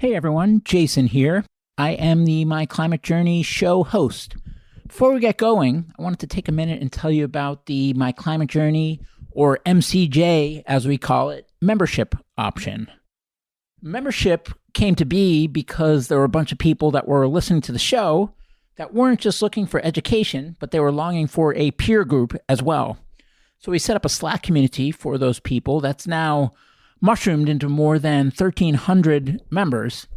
Hey everyone, Jason here. I am the My Climate Journey show host. Before we get going, I wanted to take a minute and tell you about the My Climate Journey, or MCJ as we call it, membership option. Membership came to be because there were a bunch of people that were listening to the show that weren't just looking for education, but they were longing for a peer group as well. So we set up a Slack community for those people that's now mushroomed into more than 1,300 members.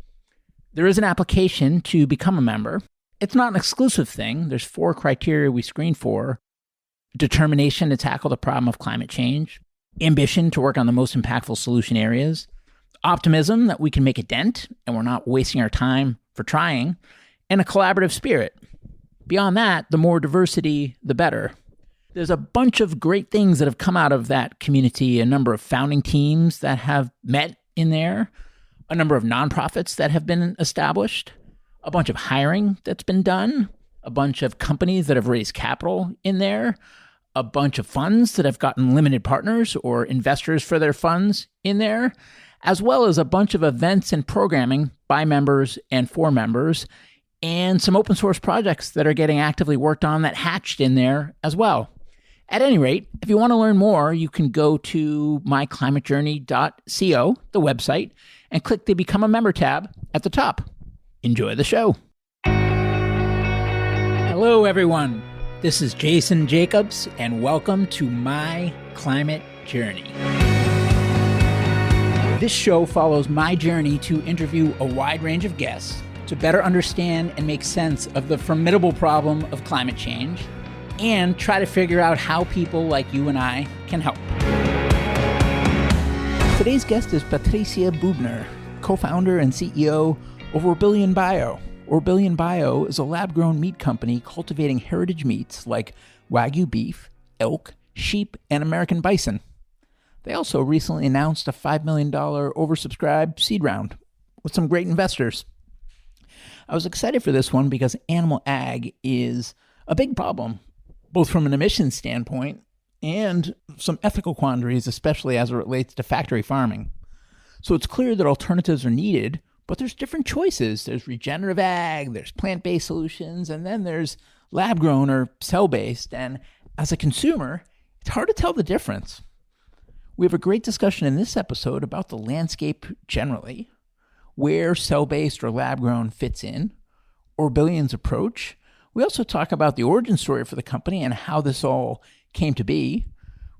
There is an application to become a member. It's not an exclusive thing. There's 4 criteria we screen for: determination to tackle the problem of climate change, ambition to work on the most impactful solution areas, optimism that we can make a dent and we're not wasting our time for trying, and a collaborative spirit. Beyond that, the more diversity, the better. There's a bunch of great things that have come out of that community, a number of founding teams that have met in there, a number of nonprofits that have been established, a bunch of hiring that's been done, a bunch of companies that have raised capital in there, a bunch of funds that have gotten limited partners or investors for their funds in there, as well as a bunch of events and programming by members and for members, and some open source projects that are getting actively worked on that hatched in there as well. At any rate, if you want to learn more, you can go to myclimatejourney.co, the website, and click the Become a Member tab at the top. Enjoy the show. Hello, everyone. This is Jason Jacobs, and welcome to My Climate Journey. This show follows my journey to interview a wide range of guests to better understand and make sense of the formidable problem of climate change, and try to figure out how people like you and I can help. Today's guest is Patricia Bubner, co-founder and CEO of Orbillion Bio. Orbillion Bio is a lab-grown meat company cultivating heritage meats like Wagyu beef, elk, sheep, and American bison. They also recently announced a $5 million oversubscribed seed round with some great investors. I was excited for this one because animal ag is a big problem, both from an emissions standpoint and some ethical quandaries, especially as it relates to factory farming. So it's clear that alternatives are needed, but there's different choices. There's regenerative ag, there's plant-based solutions, and then there's lab-grown or cell-based. And as a consumer, it's hard to tell the difference. We have a great discussion in this episode about the landscape generally, where cell-based or lab-grown fits in, Orbillion's approach. We also talk about the origin story for the company and how this all came to be.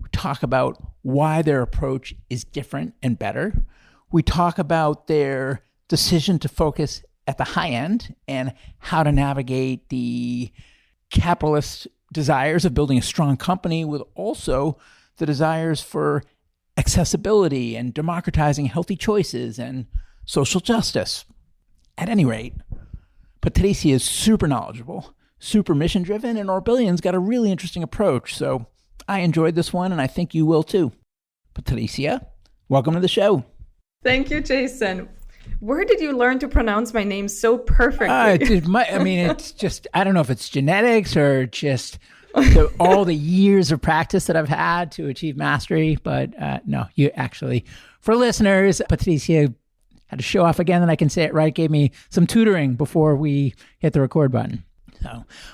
We talk about why their approach is different and better. We talk about their decision to focus at the high end and how to navigate the capitalist desires of building a strong company with also the desires for accessibility and democratizing healthy choices and social justice. At any rate, Patricia is super knowledgeable, super mission-driven, and Orbillion's got a really interesting approach. So I enjoyed this one, and I think you will too. Patricia, welcome to the show. Thank you, Jason. Where did you learn to pronounce my name so perfectly? It's just, I don't know if it's genetics or just all the years of practice that I've had to achieve mastery. But no, you actually, for listeners, Patricia had to show off again that I can say it right, gave me some tutoring before we hit the record button.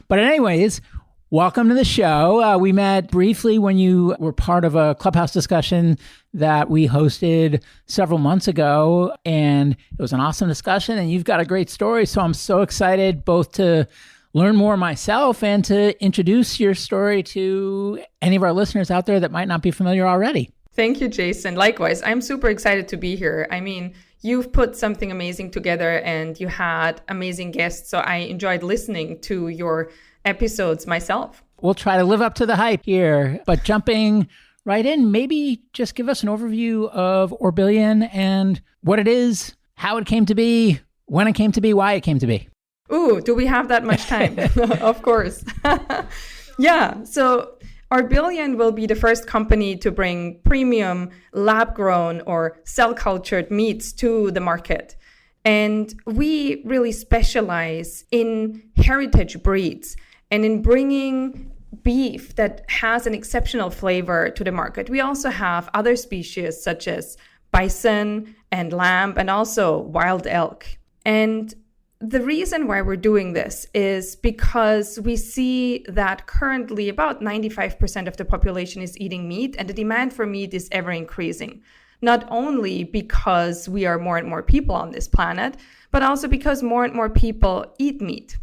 But anyways, welcome to the show. We met briefly when you were part of a Clubhouse discussion that we hosted several months ago, and it was an awesome discussion, and you've got a great story. So I'm so excited both to learn more myself and to introduce your story to any of our listeners out there that might not be familiar already. Thank you, Jason. Likewise, I'm super excited to be here. I mean, you've put something amazing together and you had amazing guests. So I enjoyed listening to your episodes myself. We'll try to live up to the hype here, but jumping right in, maybe just give us an overview of Orbillion and what it is, how it came to be, when it came to be, why it came to be. Ooh, do we have that much time? Of course. Yeah, so Orbillion will be the first company to bring premium lab-grown or cell-cultured meats to the market. And we really specialize in heritage breeds and in bringing beef that has an exceptional flavor to the market. We also have other species such as bison and lamb and also wild elk. And the reason why we're doing this is because we see that currently about 95% of the population is eating meat, and the demand for meat is ever increasing. Not only because we are more and more people on this planet, but also because more and more people eat meat.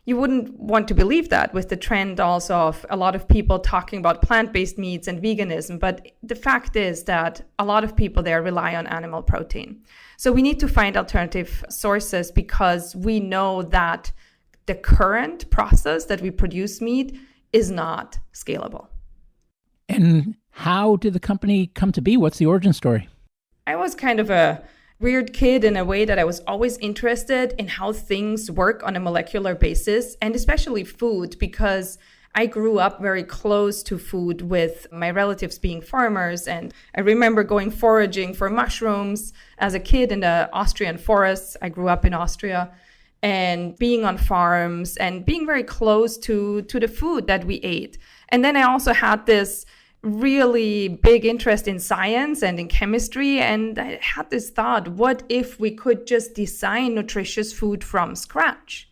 You wouldn't want to believe that with the trend also of a lot of people talking about plant-based meats and veganism, but the fact is that a lot of people there rely on animal protein. So we need to find alternative sources because we know that the current process that we produce meat is not scalable. And how did the company come to be? What's the origin story? I was kind of a weird kid in a way that I was always interested in how things work on a molecular basis, and especially food, because I grew up very close to food with my relatives being farmers. And I remember going foraging for mushrooms as a kid in the Austrian forests. I grew up in Austria, and being on farms and being very close to the food that we ate. And then I also had this really big interest in science and in chemistry. And I had this thought, what if we could just design nutritious food from scratch?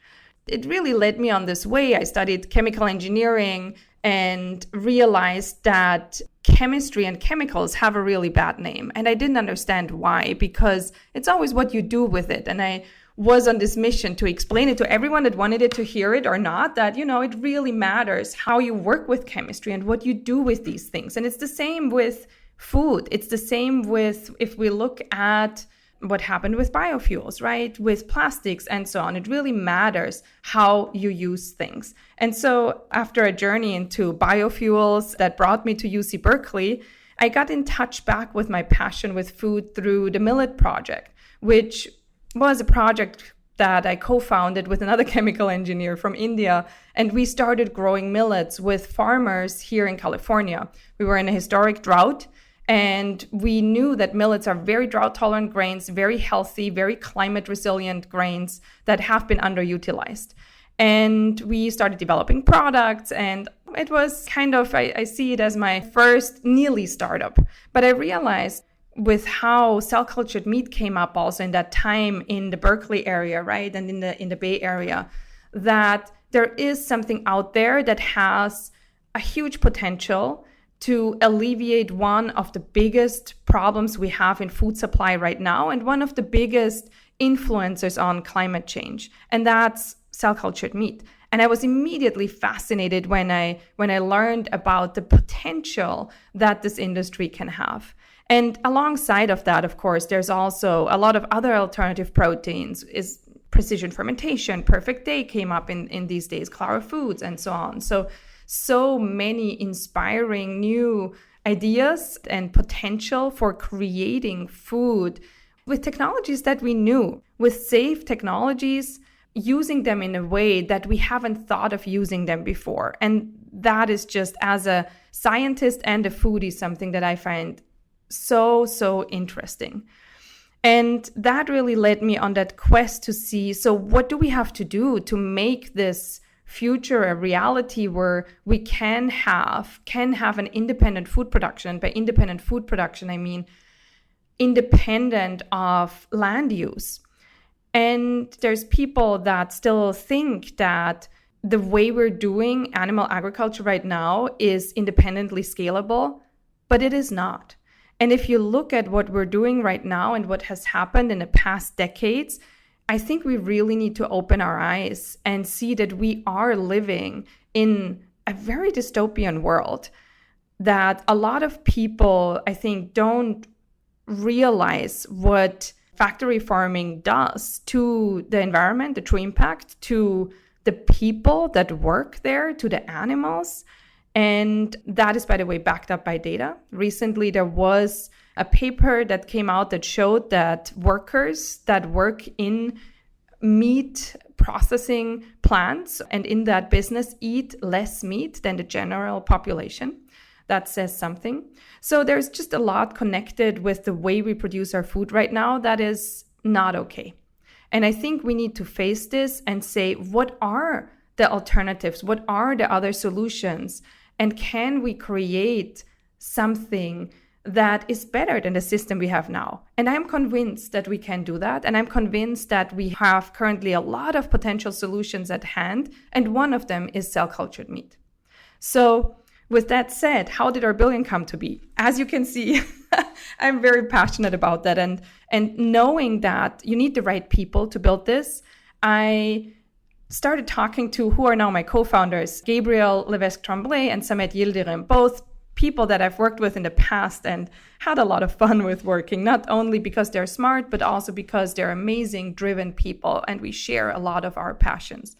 It really led me on this way. I studied chemical engineering and realized that chemistry and chemicals have a really bad name. And I didn't understand why, because it's always what you do with it. And I was on this mission to explain it to everyone that wanted it to hear it or not, that, it really matters how you work with chemistry and what you do with these things. And it's the same with food. It's the same with, if we look at what happened with biofuels, right? With plastics and so on. It really matters how you use things. And so after a journey into biofuels that brought me to UC Berkeley, I got in touch back with my passion with food through the Millet Project, which was a project that I co-founded with another chemical engineer from India. And we started growing millets with farmers here in California. We were in a historic drought, and we knew that millets are very drought-tolerant grains, very healthy, very climate-resilient grains that have been underutilized. And we started developing products, and it was kind of, I see it as my first nearly startup. But I realized with how cell-cultured meat came up also in that time in the Berkeley area, right, and in the Bay Area, that there is something out there that has a huge potential to alleviate one of the biggest problems we have in food supply right now, and one of the biggest influencers on climate change, and that's cell-cultured meat. And I was immediately fascinated when I learned about the potential that this industry can have. And alongside of that, of course, there's also a lot of other alternative proteins, is precision fermentation, perfect day came up in these days, Clara Foods, and so on. So many inspiring new ideas and potential for creating food with technologies that we knew, with safe technologies, using them in a way that we haven't thought of using them before. And that is just, as a scientist and a foodie, something that I find so interesting. And that really led me on that quest to see, so what do we have to do to make this future a reality where we can have an independent food production. By independent food production, I mean independent of land use. And there's people that still think that the way we're doing animal agriculture right now is independently scalable, but it is not. And if you look at what we're doing right now and what has happened in the past decades, I think we really need to open our eyes and see that we are living in a very dystopian world, that a lot of people, I think, don't realize what factory farming does to the environment, the true impact, to the people that work there, to the animals. And that is, by the way, backed up by data. Recently, there was a paper that came out that showed that workers that work in meat processing plants and in that business eat less meat than the general population. That says something. So there's just a lot connected with the way we produce our food right now that is not okay. And I think we need to face this and say, what are the alternatives? What are the other solutions? And can we create something that is better than the system we have now. And I'm convinced that we can do that. And I'm convinced that we have currently a lot of potential solutions at hand. And one of them is cell-cultured meat. So with that said, how did our billion come to be? As you can see, I'm very passionate about that. And knowing that you need the right people to build this, I started talking to who are now my co-founders, Gabriel Levesque-Tremblay and Samet Yildirim, both people that I've worked with in the past and had a lot of fun with working, not only because they're smart, but also because they're amazing, driven people, and we share a lot of our passions.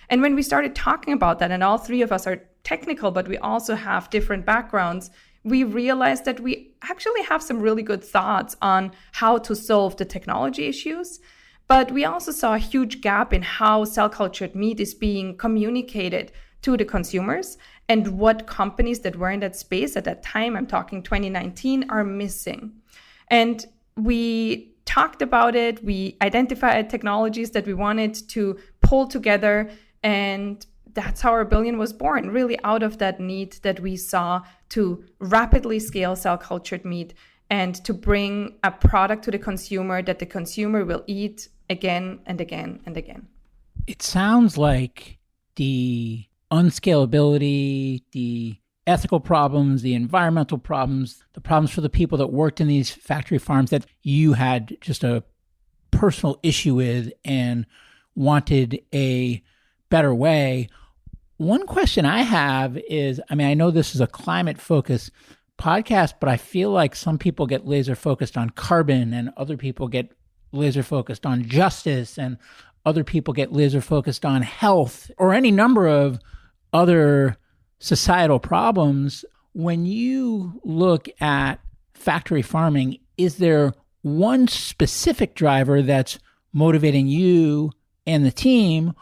And when we started talking about that, and all three of us are technical, but we also have different backgrounds, we realized that we actually have some really good thoughts on how to solve the technology issues. But we also saw a huge gap in how cell-cultured meat is being communicated to the consumers and what companies that were in that space at that time, I'm talking 2019, are missing. And we talked about it. We identified technologies that we wanted to pull together. And that's how our billion was born, really out of that need that we saw to rapidly scale cell-cultured meat and to bring a product to the consumer that the consumer will eat again and again and again. It sounds like the unscalability, the ethical problems, the environmental problems, the problems for the people that worked in these factory farms that you had just a personal issue with and wanted a better way. One question I have is, I know this is a climate-focused podcast, but I feel like some people get laser-focused on carbon and other people get laser-focused on justice and other people get laser-focused on health or any number of other societal problems. When you look at factory farming, is there one specific driver that's motivating you and the team,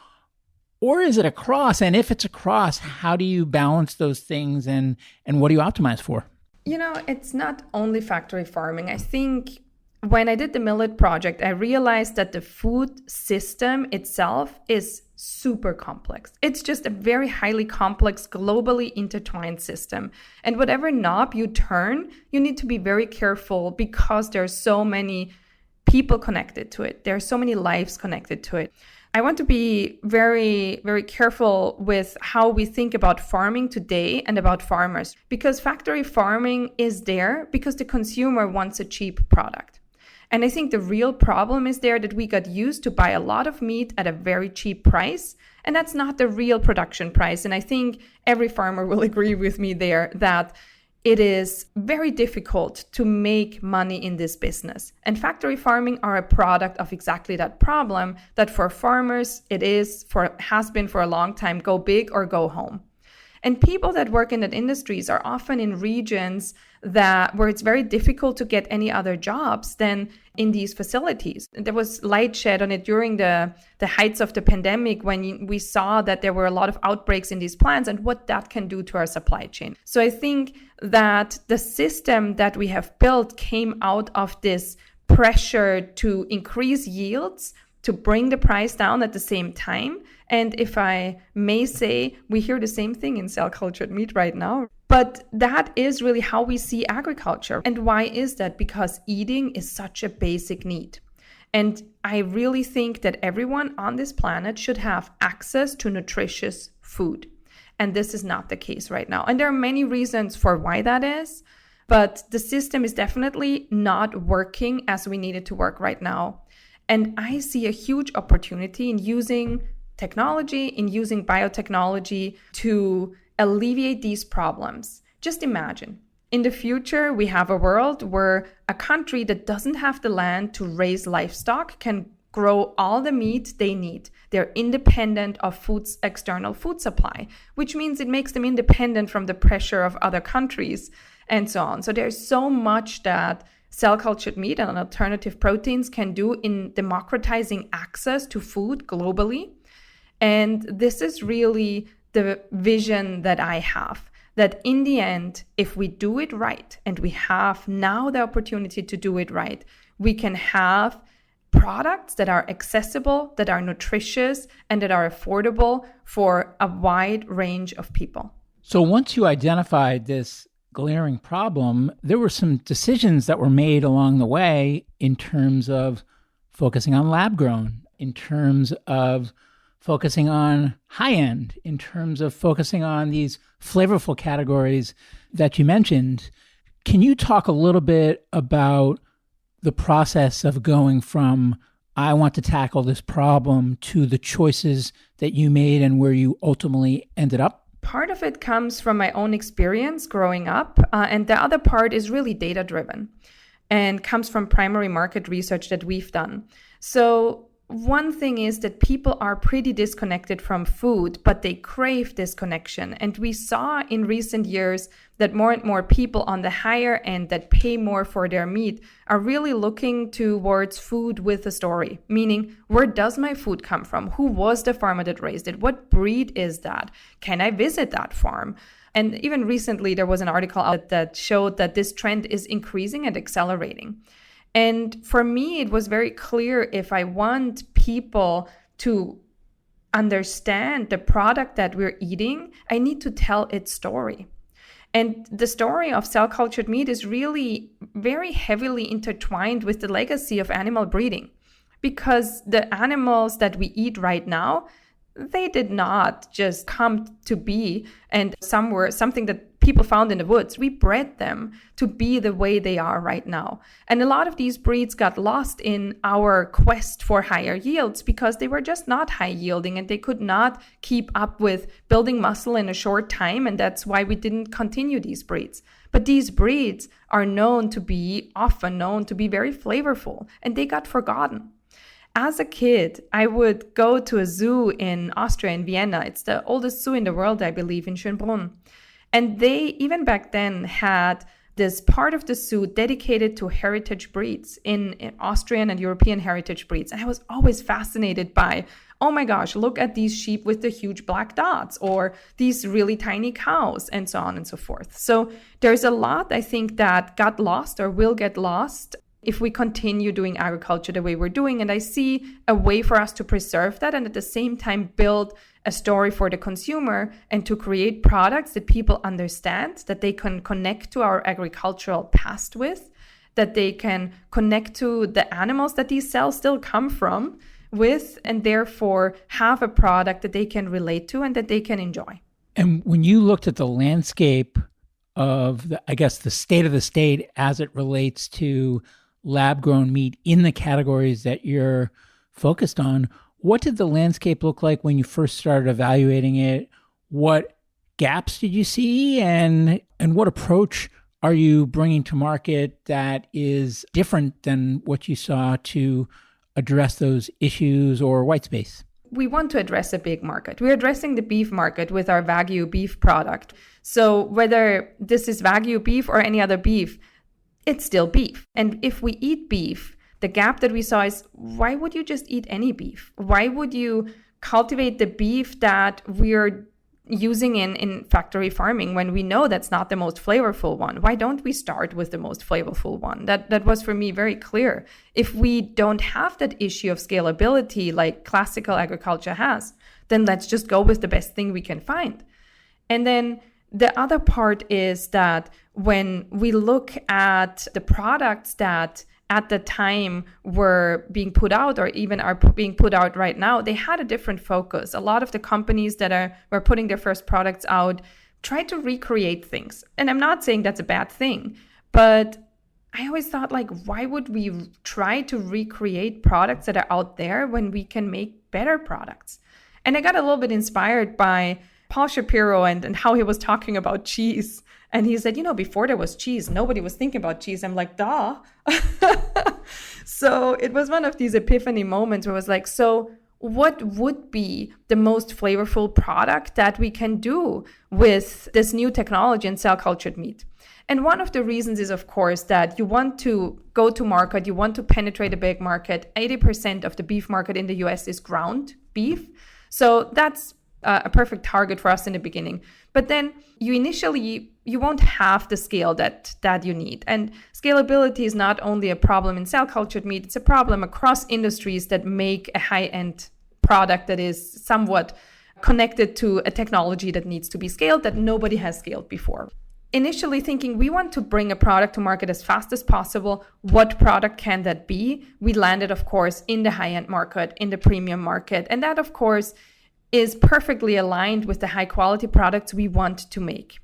or is it across? And if it's across, how do you balance those things and what do you optimize for? It's not only factory farming. I think when I did the millet project, I realized that the food system itself is super complex. It's just a very highly complex, globally intertwined system. And whatever knob you turn, you need to be very careful because there are so many people connected to it. There are so many lives connected to it. I want to be very, very careful with how we think about farming today and about farmers, because factory farming is there because the consumer wants a cheap product. And I think the real problem is there that we got used to buy a lot of meat at a very cheap price, and that's not the real production price. And I think every farmer will agree with me there that it is very difficult to make money in this business. And factory farming are a product of exactly that problem, that for farmers, has been for a long time, go big or go home. And people that work in that industries are often in regions where it's very difficult to get any other jobs than in these facilities. There was light shed on it during the heights of the pandemic when we saw that there were a lot of outbreaks in these plants and what that can do to our supply chain. So I think that the system that we have built came out of this pressure to increase yields, to bring the price down at the same time. And if I may say, we hear the same thing in cell-cultured meat right now. But that is really how we see agriculture. And why is that? Because eating is such a basic need. And I really think that everyone on this planet should have access to nutritious food. And this is not the case right now. And there are many reasons for why that is. But the system is definitely not working as we need it to work right now. And I see a huge opportunity in using technology, in using biotechnology to alleviate these problems. Just imagine, in the future, we have a world where a country that doesn't have the land to raise livestock can grow all the meat they need. They're independent of external food supply, which means it makes them independent from the pressure of other countries and so on. So there's so much that cell-cultured meat and alternative proteins can do in democratizing access to food globally. And this is really the vision that I have, that in the end, if we do it right, and we have now the opportunity to do it right, we can have products that are accessible, that are nutritious, and that are affordable for a wide range of people. So once you identified this glaring problem, there were some decisions that were made along the way in terms of focusing on lab grown, in terms of focusing on high end, in terms of focusing on these flavorful categories that you mentioned. Can you talk a little bit about the process of going from I want to tackle this problem to the choices that you made and where you ultimately ended up? Part of it comes from my own experience growing up, and the other part is really data-driven and comes from primary market research that we've done. So one thing is that people are pretty disconnected from food, but they crave this connection. And we saw in recent years that more and more people on the higher end that pay more for their meat are really looking towards food with a story, meaning where does my food come from? Who was the farmer that raised it? What breed is that? Can I visit that farm? And even recently, there was an article out that showed that this trend is increasing and accelerating. And for me, it was very clear if I want people to understand the product that we're eating, I need to tell its story. And the story of cell-cultured meat is really very heavily intertwined with the legacy of animal breeding, because the animals that we eat right now, they did not just come to be and something that people found in the woods. We bred them to be the way they are right now. And a lot of these breeds got lost in our quest for higher yields because they were just not high yielding and they could not keep up with building muscle in a short time. And that's why we didn't continue these breeds. But these breeds are often known to be very flavorful, and they got forgotten. As a kid, I would go to a zoo in Austria, in Vienna. It's the oldest zoo in the world, I believe, in Schönbrunn. And they, even back then, had this part of the zoo dedicated to heritage breeds, in Austrian and European heritage breeds. And I was always fascinated by, oh my gosh, look at these sheep with the huge black dots, or these really tiny cows, and so on and so forth. So there's a lot, I think, that got lost or will get lost if we continue doing agriculture the way we're doing. And I see a way for us to preserve that and at the same time build a story for the consumer and to create products that people understand, that they can connect to our agricultural past with, that they can connect to the animals that these cells still come from with, and therefore have a product that they can relate to and that they can enjoy. And when you looked at the landscape of, the state of the state as it relates to lab-grown meat in the categories that you're focused on, what did the landscape look like when you first started evaluating it? What gaps did you see, and what approach are you bringing to market that is different than what you saw to address those issues or white space? We want to address a big market. We're addressing the beef market with our Wagyu beef product. So whether this is Wagyu beef or any other beef, it's still beef. And if we eat beef, the gap that we saw is, why would you just eat any beef? Why would you cultivate the beef that we're using in factory farming when we know that's not the most flavorful one? Why don't we start with the most flavorful one? That was for me very clear. If we don't have that issue of scalability like classical agriculture has, then let's just go with the best thing we can find. And then the other part is that when we look at the products that at the time were being put out or even are being put out right now, they had a different focus. A lot of the companies that were putting their first products out tried to recreate things. And I'm not saying that's a bad thing, but I always thought, why would we try to recreate products that are out there when we can make better products? And I got a little bit inspired by Paul Shapiro and how he was talking about cheese. And he said, before there was cheese, nobody was thinking about cheese. I'm like, duh. So it was one of these epiphany moments where I was like, so what would be the most flavorful product that we can do with this new technology in cell-cultured meat? And one of the reasons is, of course, that you want to go to market, you want to penetrate a big market. 80% of the beef market in the US is ground beef. So that's a perfect target for us in the beginning. But then you won't have the scale that you need. And scalability is not only a problem in cell-cultured meat, it's a problem across industries that make a high-end product that is somewhat connected to a technology that needs to be scaled that nobody has scaled before. initially thinking we want to bring a product to market as fast as possible. What product can that be? We landed, of course, in the high-end market, in the premium market. And that, of course, is perfectly aligned with the high-quality products we want to make.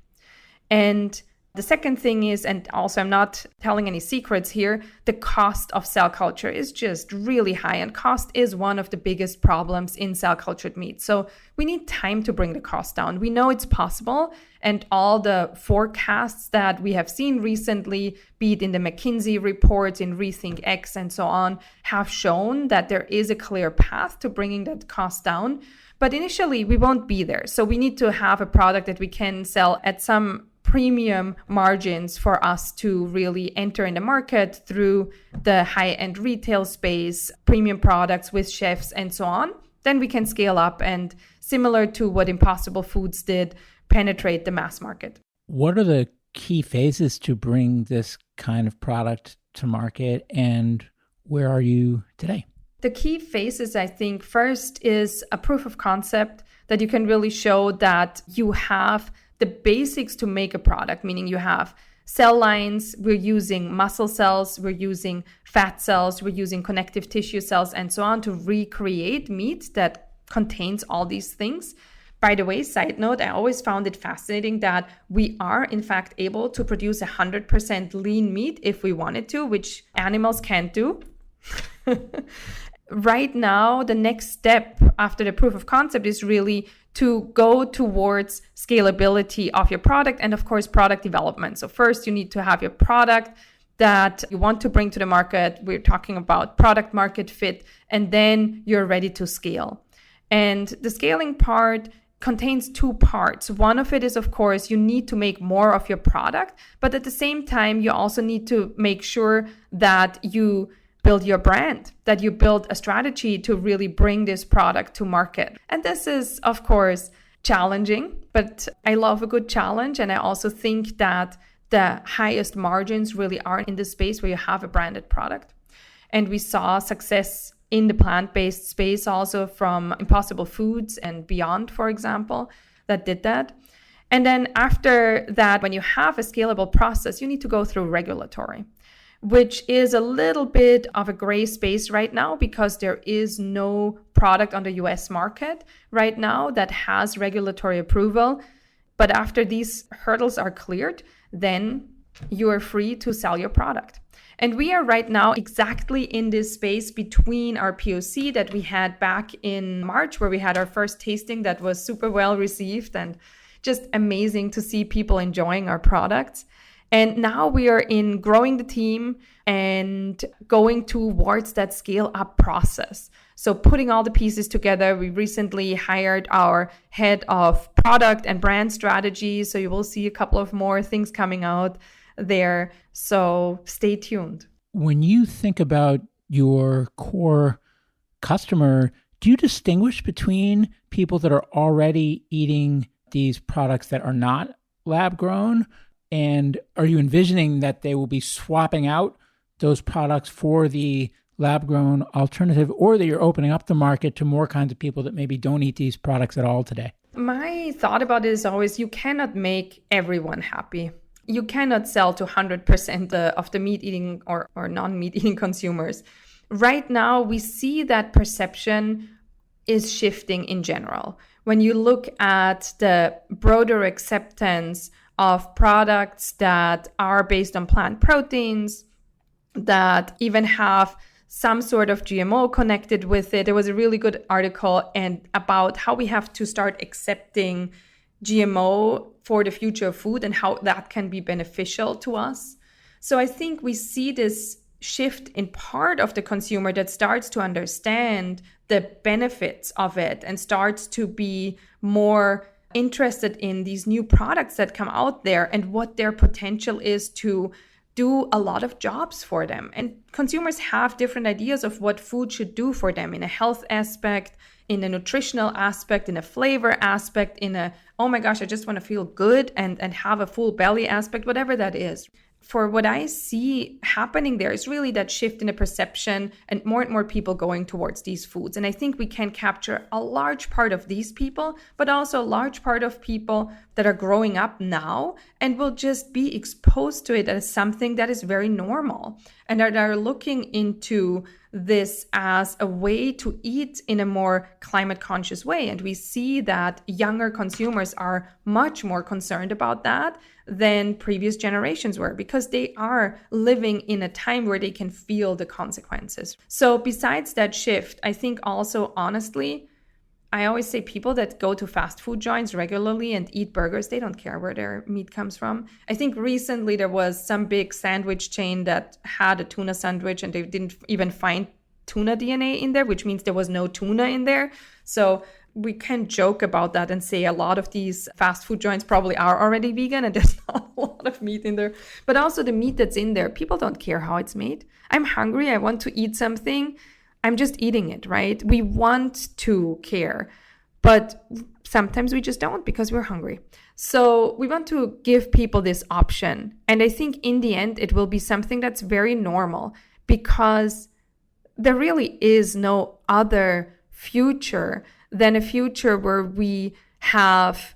And the second thing is, and also I'm not telling any secrets here, the cost of cell culture is just really high, and cost is one of the biggest problems in cell cultured meat. So we need time to bring the cost down. We know it's possible, and all the forecasts that we have seen recently, be it in the McKinsey reports, in Rethink X and so on, have shown that there is a clear path to bringing that cost down. But initially, we won't be there. So we need to have a product that we can sell at some premium margins for us to really enter in the market through the high-end retail space, premium products with chefs and so on. Then we can scale up and, similar to what Impossible Foods did, penetrate the mass market. What are the key phases to bring this kind of product to market, and where are you today? The key phases, I think, first is a proof of concept that you can really show that you have the basics to make a product, meaning you have cell lines, we're using muscle cells, we're using fat cells, we're using connective tissue cells, and so on to recreate meat that contains all these things. By the way, side note, I always found it fascinating that we are, in fact, able to produce 100% lean meat if we wanted to, which animals can't do. Right now, the next step after the proof of concept is really to go towards scalability of your product and, of course, product development. So first, you need to have your product that you want to bring to the market. We're talking about product market fit, and then you're ready to scale. And the scaling part contains two parts. One of it is, of course, you need to make more of your product, but at the same time, you also need to make sure that you build your brand, that you build a strategy to really bring this product to market. And this is, of course, challenging, but I love a good challenge. And I also think that the highest margins really are in the space where you have a branded product. And we saw success in the plant-based space also from Impossible Foods and Beyond, for example, that did that. And then after that, when you have a scalable process, you need to go through regulatory, which is a little bit of a gray space right now because there is no product on the US market right now that has regulatory approval. But after these hurdles are cleared, then you are free to sell your product. And we are right now exactly in this space between our POC that we had back in March, where we had our first tasting that was super well received and just amazing to see people enjoying our products. And now we are in growing the team and going towards that scale up process. So putting all the pieces together, we recently hired our head of product and brand strategy. So you will see a couple of more things coming out there. So stay tuned. When you think about your core customer, do you distinguish between people that are already eating these products that are not lab grown? And are you envisioning that they will be swapping out those products for the lab-grown alternative, or that you're opening up the market to more kinds of people that maybe don't eat these products at all today? My thought about it is always you cannot make everyone happy. You cannot sell to 100% of the meat-eating or non-meat-eating consumers. Right now, we see that perception is shifting in general. When you look at the broader acceptance of products that are based on plant proteins, that even have some sort of GMO connected with it. There was a really good article about how we have to start accepting GMO for the future of food and how that can be beneficial to us. So I think we see this shift in part of the consumer that starts to understand the benefits of it and starts to be more interested in these new products that come out there and what their potential is to do a lot of jobs for them. And consumers have different ideas of what food should do for them in a health aspect, in a nutritional aspect, in a flavor aspect, in a, oh my gosh, I just want to feel good and have a full belly aspect, whatever that is. for what I see happening there is really that shift in the perception and more people going towards these foods. And I think we can capture a large part of these people, but also a large part of people that are growing up now and will just be exposed to it as something that is very normal and that are looking into this as a way to eat in a more climate conscious way. And we see that younger consumers are much more concerned about that than previous generations were, because they are living in a time where they can feel the consequences. So besides that shift, I think also, honestly, I always say people that go to fast food joints regularly and eat burgers, they don't care where their meat comes from. I think recently there was some big sandwich chain that had a tuna sandwich and they didn't even find tuna DNA in there, which means there was no tuna in there. So we can joke about that and say a lot of these fast food joints probably are already vegan and there's not a lot of meat in there. But also the meat that's in there, people don't care how it's made. I'm hungry, I want to eat something, I'm just eating it, right? We want to care, but sometimes we just don't because we're hungry. So we want to give people this option. And I think in the end, it will be something that's very normal because there really is no other future than a future where we have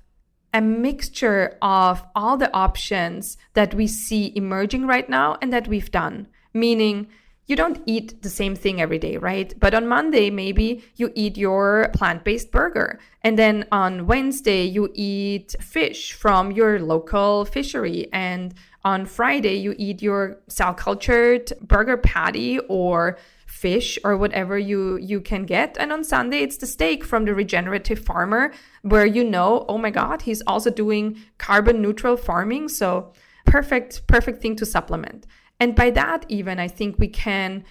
a mixture of all the options that we see emerging right now and that we've done. Meaning, you don't eat the same thing every day, right? But on Monday, maybe you eat your plant-based burger. And then on Wednesday, you eat fish from your local fishery. And on Friday, you eat your cell-cultured burger patty or fish or whatever you can get. And on Sunday, it's the steak from the regenerative farmer where you know, oh my God, he's also doing carbon neutral farming. So perfect thing to supplement. And by that, even, I think we can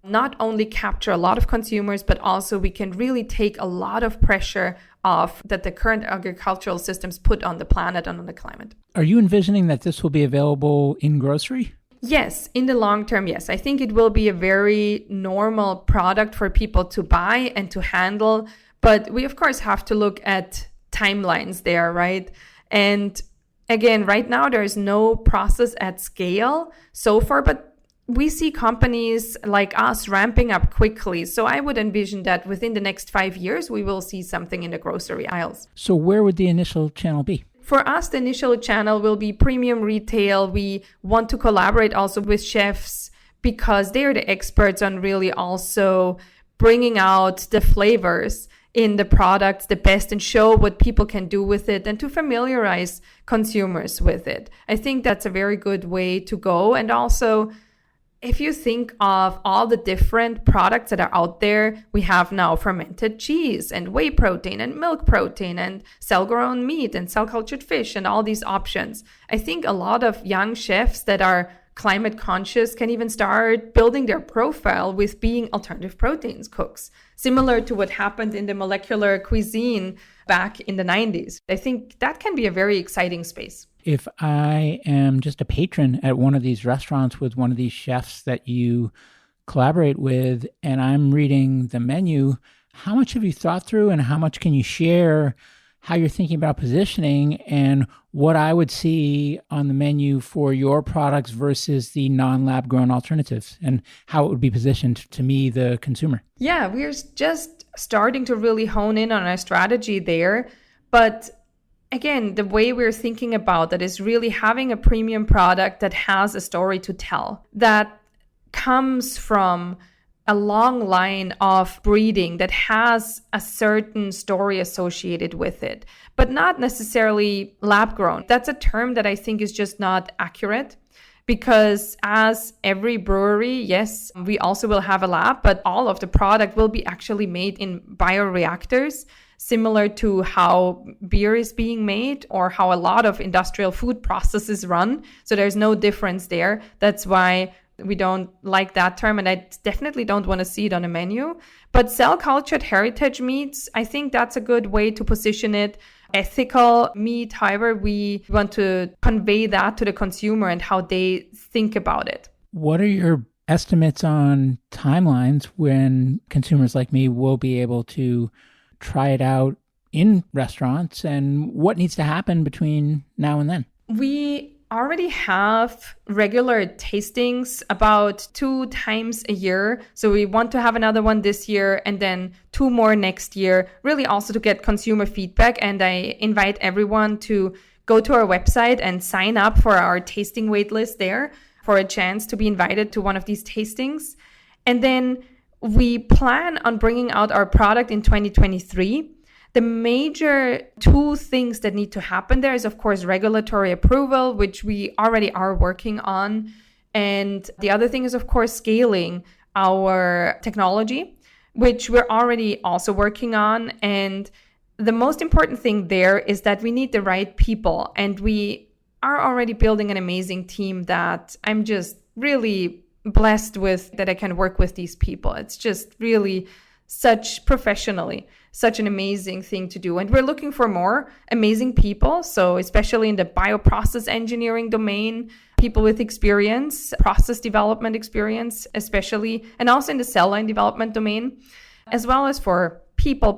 not only capture a lot of consumers, but also we can really take a lot of pressure off that the current agricultural systems put on the planet and on the climate. Are you envisioning that this will be available in grocery? Yes, in the long term, yes. I think it will be a very normal product for people to buy and to handle. But we, of course, have to look at timelines there, right? And again, right now, there is no process at scale so far, but we see companies like us ramping up quickly. So I would envision that within the next 5 years, we will see something in the grocery aisles. So where would the initial channel be? For us, the initial channel will be premium retail. We want to collaborate also with chefs because they are the experts on really also bringing out the flavors in the products the best and show what people can do with it and to familiarize consumers with it. I think that's a very good way to go. And also, if you think of all the different products that are out there, we have now fermented cheese and whey protein and milk protein and cell-grown meat and cell-cultured fish and all these options. I think a lot of young chefs that are climate conscious can even start building their profile with being alternative proteins cooks, similar to what happened in the molecular cuisine back in the 90s. I think that can be a very exciting space. If I am just a patron at one of these restaurants with one of these chefs that you collaborate with, and I'm reading the menu, how much have you thought through and how much can you share how you're thinking about positioning and what I would see on the menu for your products versus the non-lab grown alternatives and how it would be positioned to me, the consumer? Yeah, we're just starting to really hone in on our strategy there. But again, the way we're thinking about that is really having a premium product that has a story to tell, that comes from a long line of breeding that has a certain story associated with it, but not necessarily lab grown. That's a term that I think is just not accurate because as every brewery, yes, we also will have a lab, but all of the product will be actually made in bioreactors, similar to how beer is being made or how a lot of industrial food processes run. So there's no difference there. That's why we don't like that term, and I definitely don't want to see it on a menu. But cell-cultured heritage meats, I think that's a good way to position it. Ethical meat, however, we want to convey that to the consumer and how they think about it. What are your estimates on timelines when consumers like me will be able to try it out in restaurants, and what needs to happen between now and then? We already have regular tastings about 2 times a year. So we want to have another one this year and then 2 more next year, really also to get consumer feedback. And I invite everyone to go to our website and sign up for our tasting waitlist there for a chance to be invited to one of these tastings. And then we plan on bringing out our product in 2023. The major 2 things that need to happen there is, of course, regulatory approval, which we already are working on. And the other thing is, of course, scaling our technology, which we're already also working on. And the most important thing there is that we need the right people. And we are already building an amazing team that I'm just really blessed with, that I can work with these people. It's just really such an amazing thing to do. And we're looking for more amazing people. So especially in the bioprocess engineering domain, people with experience, process development experience, especially, and also in the cell line development domain, as well as for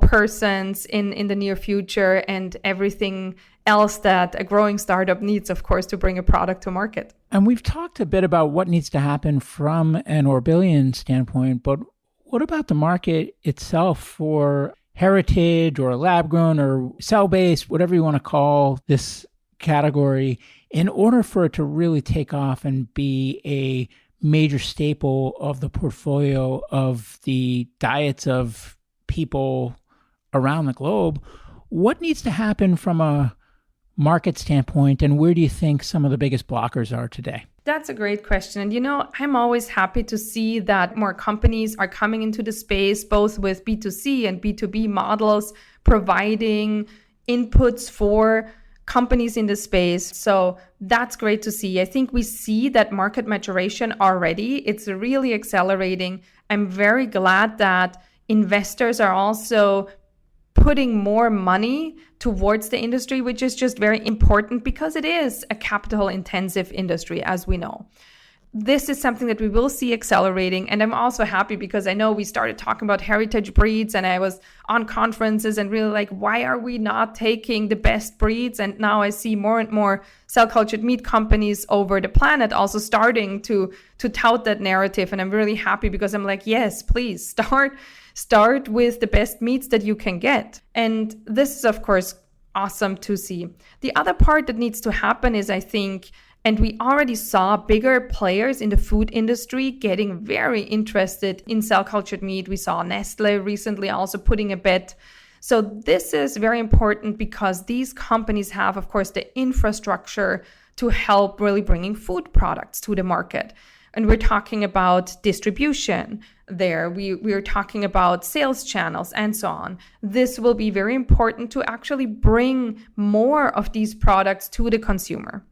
persons in the near future and everything else that a growing startup needs, of course, to bring a product to market. And we've talked a bit about what needs to happen from an Orbillion standpoint, but what about the market itself for heritage or lab-grown or cell-based, whatever you want to call this category, in order for it to really take off and be a major staple of the portfolio of the diets of people around the globe? What needs to happen from a market standpoint, and where do you think some of the biggest blockers are today? That's a great question. And I'm always happy to see that more companies are coming into the space, both with B2C and B2B models, providing inputs for companies in the space. So that's great to see. I think we see that market maturation already. It's really accelerating. I'm very glad that investors are also putting more money towards the industry, which is just very important because it is a capital intensive industry, as we know. This is something that we will see accelerating. And I'm also happy because I know we started talking about heritage breeds and I was on conferences and really like, why are we not taking the best breeds? And now I see more and more cell cultured meat companies over the planet also starting to tout that narrative. And I'm really happy because I'm like, yes, please start with the best meats that you can get. And this is, of course, awesome to see. The other part that needs to happen is, I think, and we already saw bigger players in the food industry getting very interested in cell cultured meat. We saw Nestle recently also putting a bet. So this is very important because these companies have, of course, the infrastructure to help really bringing food products to the market. And we're talking about distribution there. We're talking about sales channels and so on. This will be very important to actually bring more of these products to the consumer.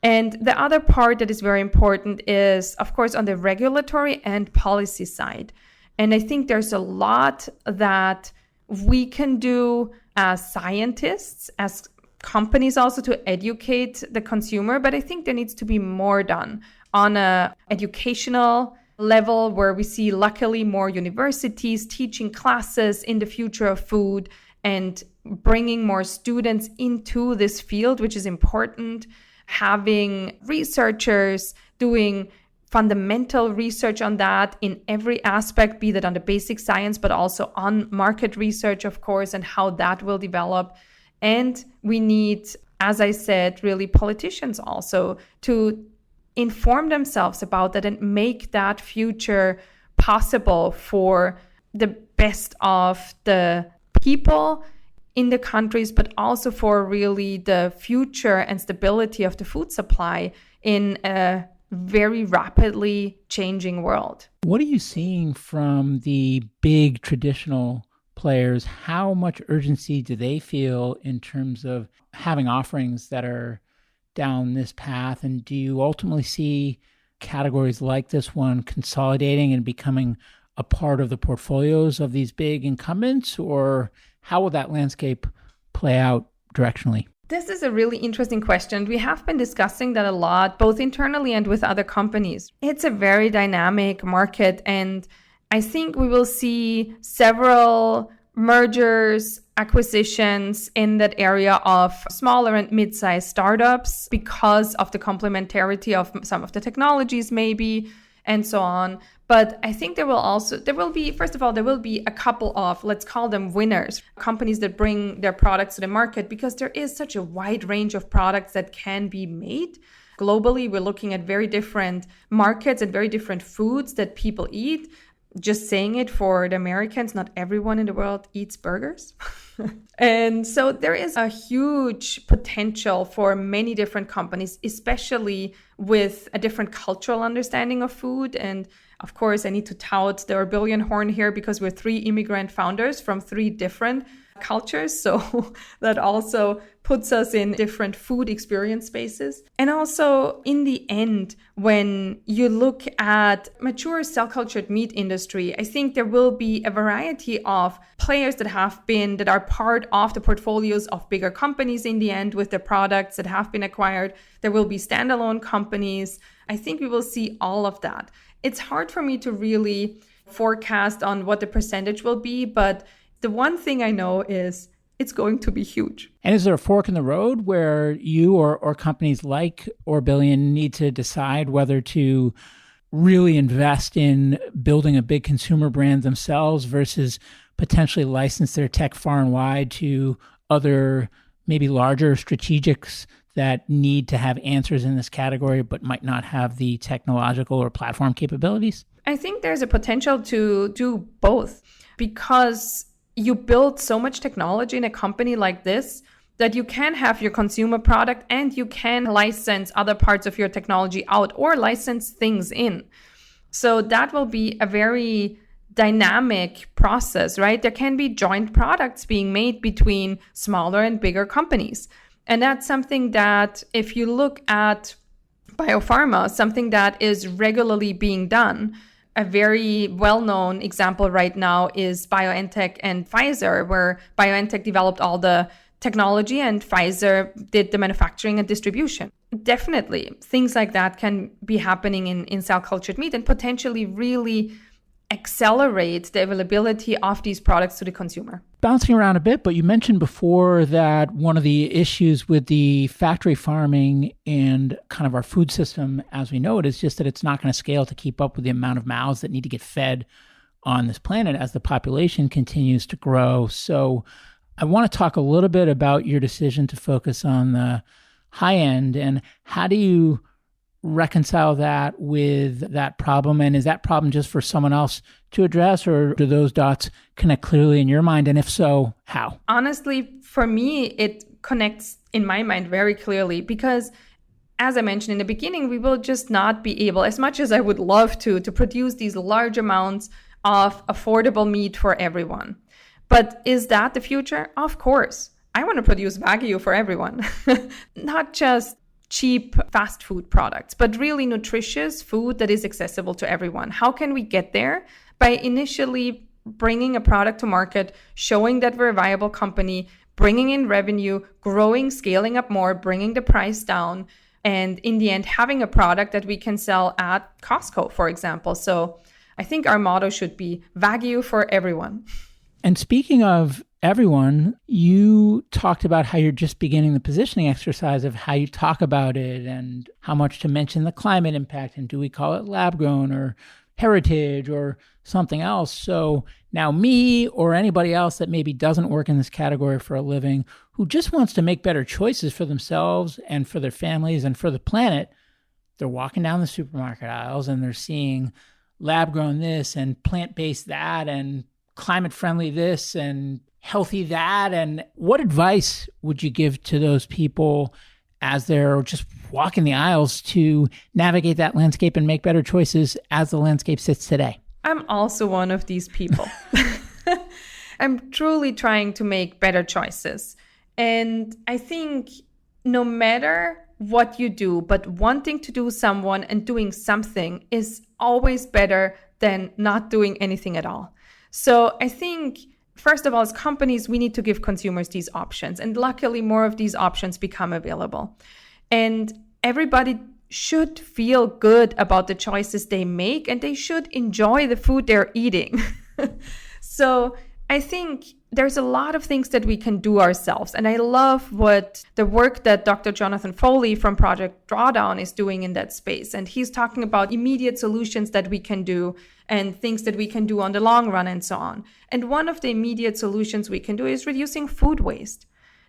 And the other part that is very important is, of course, on the regulatory and policy side. And I think there's a lot that we can do as scientists, as companies also to educate the consumer. But I think there needs to be more done on a educational level where we see luckily more universities teaching classes in the future of food and bringing more students into this field, which is important. Having researchers doing fundamental research on that in every aspect, be that on the basic science, but also on market research, of course, and how that will develop. And we need, as I said, really politicians also to inform themselves about that and make that future possible for the best of the people in the countries, but also for really the future and stability of the food supply in a very rapidly changing world. What are you seeing from the big traditional players? How much urgency do they feel in terms of having offerings that are down this path? And do you ultimately see categories like this one consolidating and becoming a part of the portfolios of these big incumbents, or how will that landscape play out directionally? This is a really interesting question. We have been discussing that a lot, both internally and with other companies. It's a very dynamic market, and I think we will see several mergers, acquisitions in that area of smaller and mid-sized startups because of the complementarity of some of the technologies maybe, and so on. But I think there will be a couple of, let's call them winners, companies that bring their products to the market, because there is such a wide range of products that can be made. Globally, we're looking at very different markets and very different foods that people eat. Just saying it for the Americans, not everyone in the world eats burgers. And so there is a huge potential for many different companies, especially with a different cultural understanding of food. And of course, I need to tout the Orbillion horn here because we're 3 immigrant founders from 3 different cultures. So that also puts us in different food experience spaces. And also in the end, when you look at mature cell cultured meat industry, I think there will be a variety of players that are part of the portfolios of bigger companies in the end with the products that have been acquired. There will be standalone companies. I think we will see all of that. It's hard for me to really forecast on what the percentage will be, but the one thing I know is it's going to be huge. And is there a fork in the road where you or companies like Orbillion need to decide whether to really invest in building a big consumer brand themselves versus potentially license their tech far and wide to other, maybe larger strategics that need to have answers in this category but might not have the technological or platform capabilities? I think there's a potential to do both, because you build so much technology in a company like this that you can have your consumer product and you can license other parts of your technology out or license things in. So that will be a very dynamic process, right? There can be joint products being made between smaller and bigger companies. And that's something that, if you look at biopharma, something that is regularly being done. A very well-known example right now is BioNTech and Pfizer, where BioNTech developed all the technology and Pfizer did the manufacturing and distribution. Definitely, things like that can be happening in cell-cultured meat and potentially really accelerate the availability of these products to the consumer. Bouncing around a bit, but you mentioned before that one of the issues with the factory farming and kind of our food system as we know it is just that it's not going to scale to keep up with the amount of mouths that need to get fed on this planet as the population continues to grow. So I want to talk a little bit about your decision to focus on the high end and how do you reconcile that with that problem? And is that problem just for someone else to address, or do those dots connect clearly in your mind? And if so, how? Honestly, for me, it connects in my mind very clearly because, as I mentioned in the beginning, we will just not be able, as much as I would love to produce these large amounts of affordable meat for everyone. But is that the future? Of course. I want to produce Wagyu for everyone, not just cheap fast food products, but really nutritious food that is accessible to everyone. How can we get there? By initially bringing a product to market, showing that we're a viable company, bringing in revenue, growing, scaling up more, bringing the price down, and in the end, having a product that we can sell at Costco, for example. So I think our motto should be Wagyu for everyone. And speaking of everyone, you talked about how you're just beginning the positioning exercise of how you talk about it and how much to mention the climate impact, and do we call it lab grown or heritage or something else. So now me or anybody else that maybe doesn't work in this category for a living, who just wants to make better choices for themselves and for their families and for the planet, they're walking down the supermarket aisles and they're seeing lab grown this and plant-based that and climate-friendly this and healthy that. And what advice would you give to those people as they're just walking the aisles to navigate that landscape and make better choices as the landscape sits today? I'm also one of these people. I'm truly trying to make better choices. And I think no matter what you do, but wanting to do someone and doing something is always better than not doing anything at all. So I think, first of all, as companies, we need to give consumers these options. And luckily, more of these options become available. And everybody should feel good about the choices they make, and they should enjoy the food they're eating. So I think there's a lot of things that we can do ourselves. And I love what the work that Dr. Jonathan Foley from Project Drawdown is doing in that space. And he's talking about immediate solutions that we can do and things that we can do on the long run and so on. And one of the immediate solutions we can do is reducing food waste.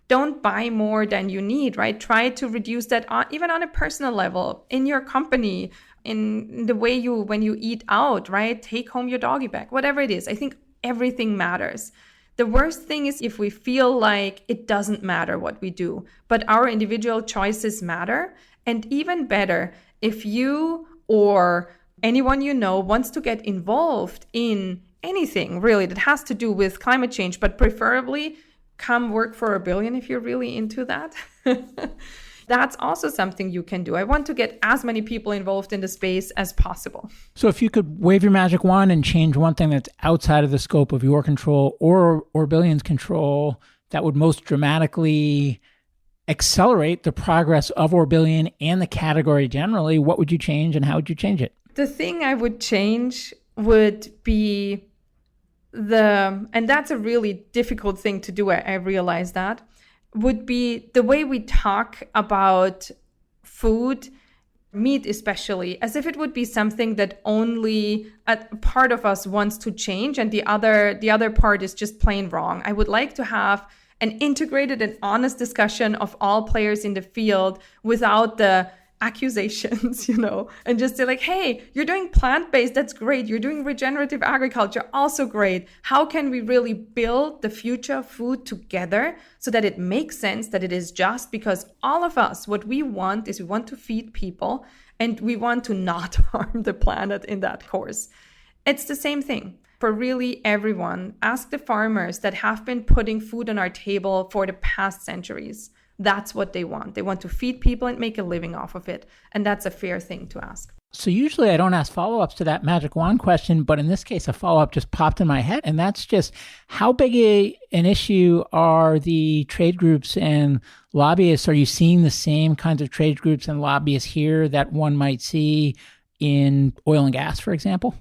Don't buy more than you need, right? Try to reduce that even on a personal level, in your company, in the way when you eat out, right? Take home your doggy bag, whatever it is. I think everything matters. The worst thing is if we feel like it doesn't matter what we do, but our individual choices matter. And even better, if you or anyone you know wants to get involved in anything really that has to do with climate change, but preferably come work for 4 billion if you're really into that. That's also something you can do. I want to get as many people involved in the space as possible. So if you could wave your magic wand and change one thing that's outside of the scope of your control or 4 billion's control, that would most dramatically accelerate the progress of 4 billion and the category generally, what would you change and how would you change it? The thing I would change would be and that's a really difficult thing to do, I realize that, would be the way we talk about food, meat especially, as if it would be something that only a part of us wants to change and the other part is just plain wrong. I would like to have an integrated and honest discussion of all players in the field without the accusations, and just say like, hey, you're doing plant-based, that's great. You're doing regenerative agriculture, also great. How can we really build the future of food together so that it makes sense, that it is just? Because all of us, what we want is we want to feed people and we want to not harm the planet in that course. It's the same thing for really everyone. Ask the farmers that have been putting food on our table for the past centuries. That's what they want. They want to feed people and make a living off of it. And that's a fair thing to ask. So usually I don't ask follow-ups to that magic wand question, but in this case, a follow-up just popped in my head. And that's just how big an issue are the trade groups and lobbyists? Are you seeing the same kinds of trade groups and lobbyists here that one might see in oil and gas, for example?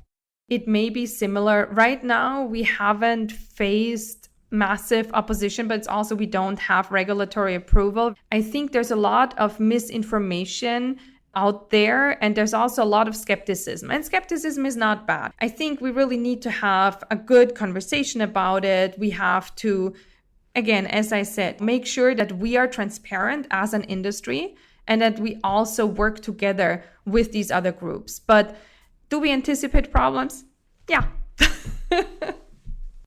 It may be similar. Right now, we haven't faced massive opposition, but it's also we don't have regulatory approval. I think there's a lot of misinformation out there, and there's also a lot of skepticism. And skepticism is not bad. I think we really need to have a good conversation about it. We have to, again, as I said, make sure that we are transparent as an industry and that we also work together with these other groups. But do we anticipate problems? Yeah.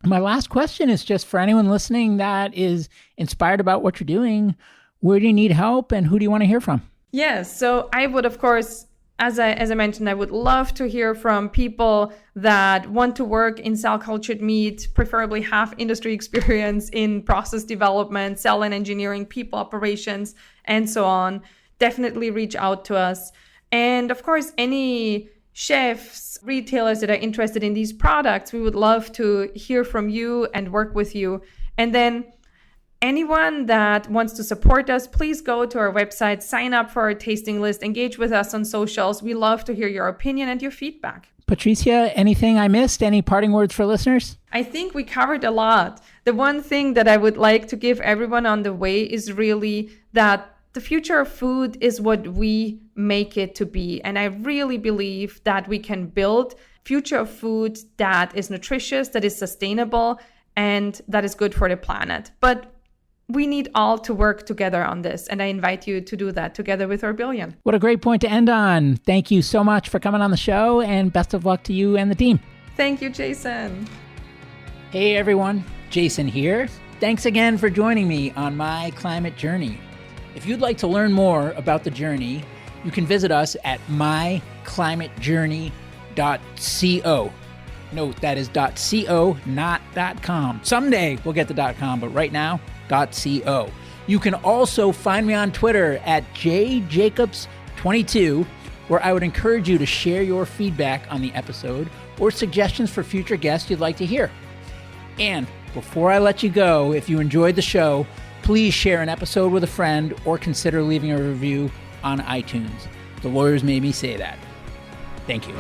My last question is just for anyone listening that is inspired about what you're doing, where do you need help and who do you want to hear from? Yes, so I would, of course, as I mentioned, I would love to hear from people that want to work in cell-cultured meat, preferably have industry experience in process development, cell and engineering, people operations, and so on. Definitely reach out to us. And of course, any chefs, retailers that are interested in these products, we would love to hear from you and work with you. And then anyone that wants to support us, please go to our website, sign up for our tasting list, engage with us on socials. We love to hear your opinion and your feedback. Patricia, anything I missed? Any parting words for listeners? I think we covered a lot. The one thing that I would like to give everyone on the way is really that the future of food is what we make it to be. And I really believe that we can build future of food that is nutritious, that is sustainable, and that is good for the planet. But we need all to work together on this. And I invite you to do that together with 4 billion. What a great point to end on. Thank you so much for coming on the show and best of luck to you and the team. Thank you, Jason. Hey, everyone. Jason here. Thanks again for joining me on my climate journey. If you'd like to learn more about the journey, you can visit us at myclimatejourney.co. Note that is .co, not .com. Someday we'll get the .com, but right now, .co. You can also find me on Twitter at jjacobs22, where I would encourage you to share your feedback on the episode or suggestions for future guests you'd like to hear. And before I let you go, if you enjoyed the show, please share an episode with a friend or consider leaving a review on iTunes. The lawyers made me say that. Thank you.